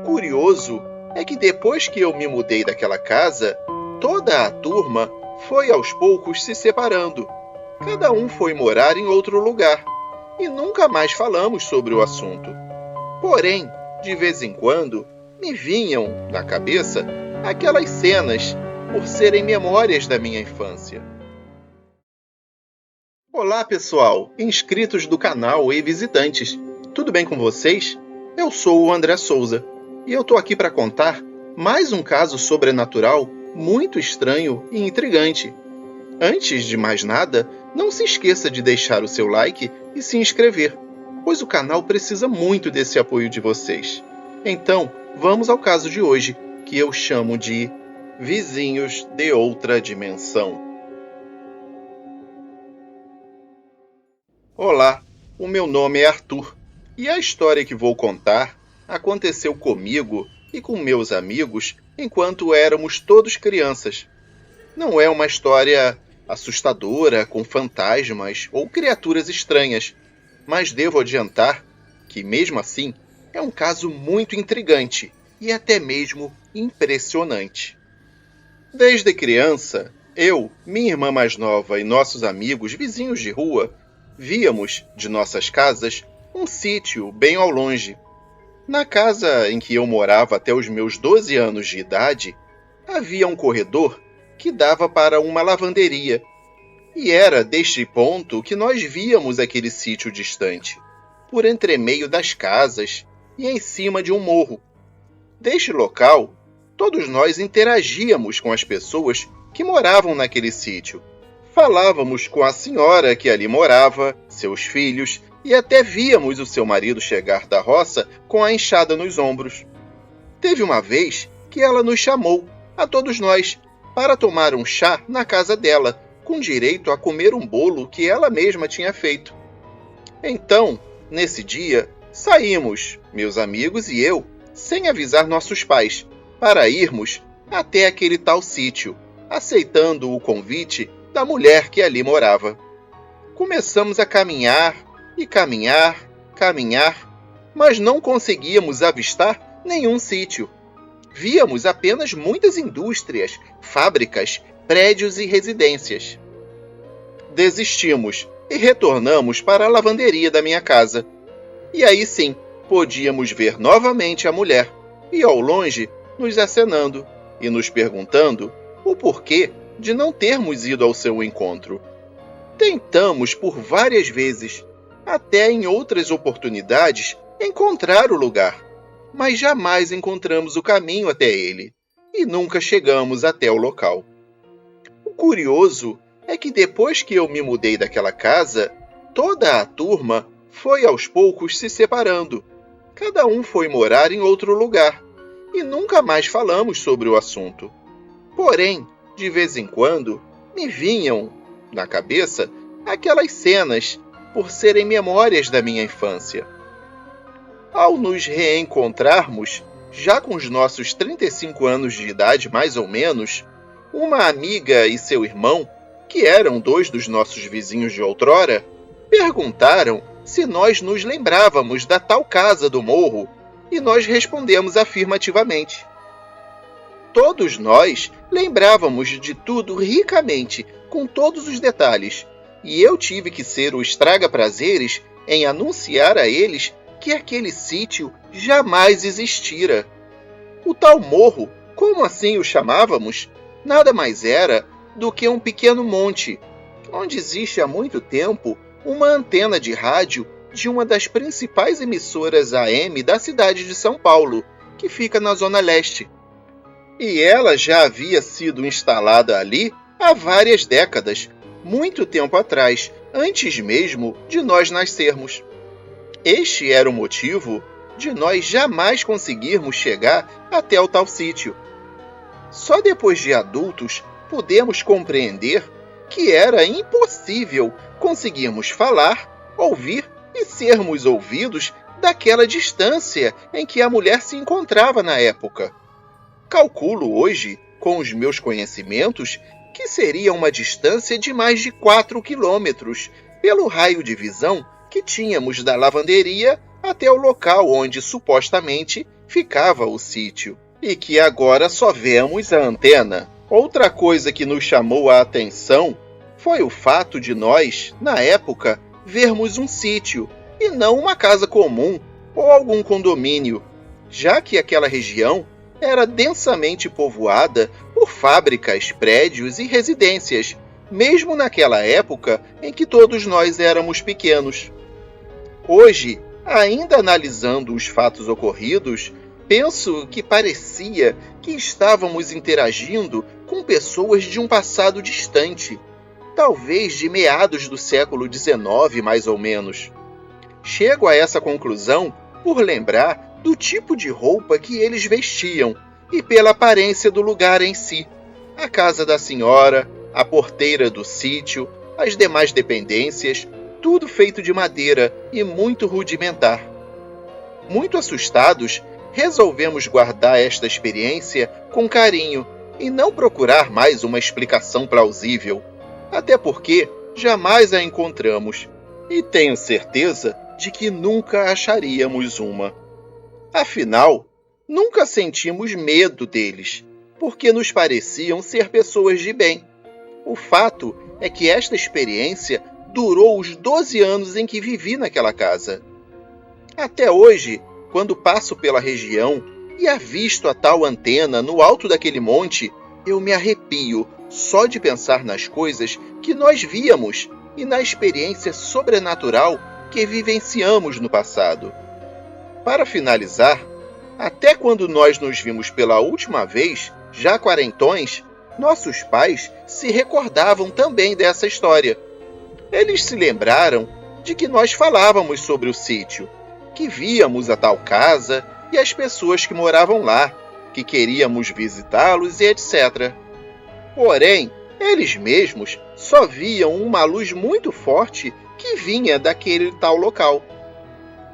Curioso é que depois que eu me mudei daquela casa, toda a turma foi aos poucos se separando. Cada um foi morar em outro lugar e nunca mais falamos sobre o assunto. Porém, de vez em quando, me vinham na cabeça aquelas cenas por serem memórias da minha infância. Olá, pessoal, inscritos do canal e visitantes. Tudo bem com vocês? Eu sou o André Souza e eu estou aqui para contar mais um caso sobrenatural muito estranho e intrigante. Antes de mais nada, não se esqueça de deixar o seu like e se inscrever, pois o canal precisa muito desse apoio de vocês. Então, vamos ao caso de hoje, que eu chamo de Vizinhos de Outra Dimensão. Olá, o meu nome é Arthur, e a história que vou contar aconteceu comigo e com meus amigos enquanto éramos todos crianças. Não é uma história assustadora com fantasmas ou criaturas estranhas, mas devo adiantar que, mesmo assim, é um caso muito intrigante e até mesmo impressionante. Desde criança, eu, minha irmã mais nova e nossos amigos vizinhos de rua víamos de nossas casas um sítio bem ao longe. Na casa em que eu morava até os meus 12 anos de idade, havia um corredor que dava para uma lavanderia, e era deste ponto que nós víamos aquele sítio distante, por entremeio das casas e em cima de um morro. Deste local, todos nós interagíamos com as pessoas que moravam naquele sítio. Falávamos com a senhora que ali morava, seus filhos, e até víamos o seu marido chegar da roça com a enxada nos ombros. Teve uma vez que ela nos chamou, a todos nós, para tomar um chá na casa dela, com direito a comer um bolo que ela mesma tinha feito. Então, nesse dia, saímos, meus amigos e eu, sem avisar nossos pais, para irmos até aquele tal sítio, aceitando o convite da mulher que ali morava. Começamos a caminhar, mas não conseguíamos avistar nenhum sítio. Víamos apenas muitas indústrias, fábricas, prédios e residências. Desistimos e retornamos para a lavanderia da minha casa. E aí sim, podíamos ver novamente a mulher, e ao longe, nos acenando e nos perguntando o porquê de não termos ido ao seu encontro. Tentamos por várias vezes, até em outras oportunidades, encontrar o lugar, mas jamais encontramos o caminho até ele, e nunca chegamos até o local. O curioso é que depois que eu me mudei daquela casa, toda a turma foi aos poucos se separando. Cada um foi morar em outro lugar, e nunca mais falamos sobre o assunto. Porém, de vez em quando, me vinham na cabeça aquelas cenas por serem memórias da minha infância. Ao nos reencontrarmos, já com os nossos 35 anos de idade mais ou menos, uma amiga e seu irmão, que eram 2 dos nossos vizinhos de outrora, perguntaram se nós nos lembrávamos da tal casa do morro, e nós respondemos afirmativamente. Todos nós lembrávamos de tudo ricamente, com todos os detalhes, e eu tive que ser o estraga-prazeres em anunciar a eles que aquele sítio jamais existira. O tal morro, como assim o chamávamos, nada mais era do que um pequeno monte, onde existe há muito tempo uma antena de rádio de uma das principais emissoras AM da cidade de São Paulo, que fica na Zona Leste. E ela já havia sido instalada ali há várias décadas, muito tempo atrás, antes mesmo de nós nascermos. Este era o motivo de nós jamais conseguirmos chegar até o tal sítio. Só depois de adultos pudemos compreender que era impossível conseguirmos falar, ouvir e sermos ouvidos daquela distância em que a mulher se encontrava na época. Calculo hoje, com os meus conhecimentos, que seria uma distância de mais de 4 quilômetros, pelo raio de visão que tínhamos da lavanderia até o local onde supostamente ficava o sítio e que agora só vemos a antena. Outra coisa que nos chamou a atenção foi o fato de nós, na época, vermos um sítio e não uma casa comum ou algum condomínio, já que aquela região era densamente povoada por fábricas, prédios e residências, mesmo naquela época em que todos nós éramos pequenos. Hoje, ainda analisando os fatos ocorridos, penso que parecia que estávamos interagindo com pessoas de um passado distante, talvez de meados do século XIX, mais ou menos. Chego a essa conclusão por lembrar do tipo de roupa que eles vestiam e pela aparência do lugar em si. A casa da senhora, a porteira do sítio, as demais dependências, tudo feito de madeira e muito rudimentar. Muito assustados, resolvemos guardar esta experiência com carinho e não procurar mais uma explicação plausível, até porque jamais a encontramos, e tenho certeza de que nunca acharíamos uma. Afinal, nunca sentimos medo deles, porque nos pareciam ser pessoas de bem. O fato é que esta experiência durou os 12 anos em que vivi naquela casa. Até hoje, quando passo pela região e avisto a tal antena no alto daquele monte, eu me arrepio só de pensar nas coisas que nós víamos e na experiência sobrenatural que vivenciamos no passado. Para finalizar, até quando nós nos vimos pela última vez, já quarentões, nossos pais se recordavam também dessa história. Eles se lembraram de que nós falávamos sobre o sítio, que víamos a tal casa e as pessoas que moravam lá, que queríamos visitá-los e etc. Porém, eles mesmos só viam uma luz muito forte que vinha daquele tal local.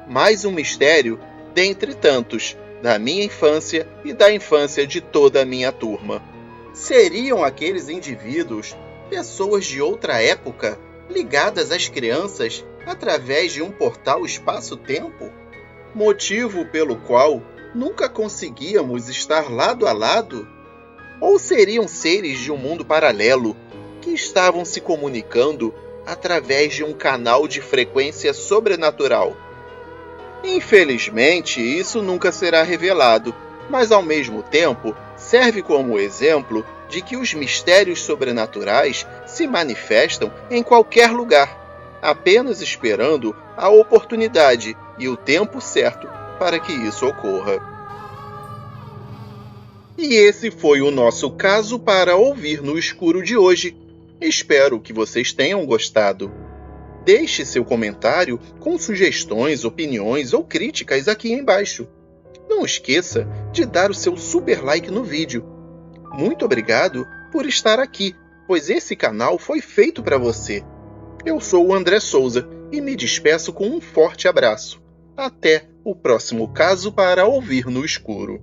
Mais um mistério dentre tantos da minha infância e da infância de toda a minha turma. Seriam aqueles indivíduos pessoas de outra época ligadas às crianças através de um portal espaço-tempo? Motivo pelo qual nunca conseguíamos estar lado a lado? Ou seriam seres de um mundo paralelo que estavam se comunicando através de um canal de frequência sobrenatural? Infelizmente, isso nunca será revelado, mas ao mesmo tempo serve como exemplo de que os mistérios sobrenaturais se manifestam em qualquer lugar, apenas esperando a oportunidade e o tempo certo para que isso ocorra. E esse foi o nosso caso para ouvir no escuro de hoje. Espero que vocês tenham gostado. Deixe seu comentário com sugestões, opiniões ou críticas aqui embaixo. Não esqueça de dar o seu super like no vídeo. Muito obrigado por estar aqui, pois esse canal foi feito para você. Eu sou o André Souza e me despeço com um forte abraço. Até o próximo caso para ouvir no escuro.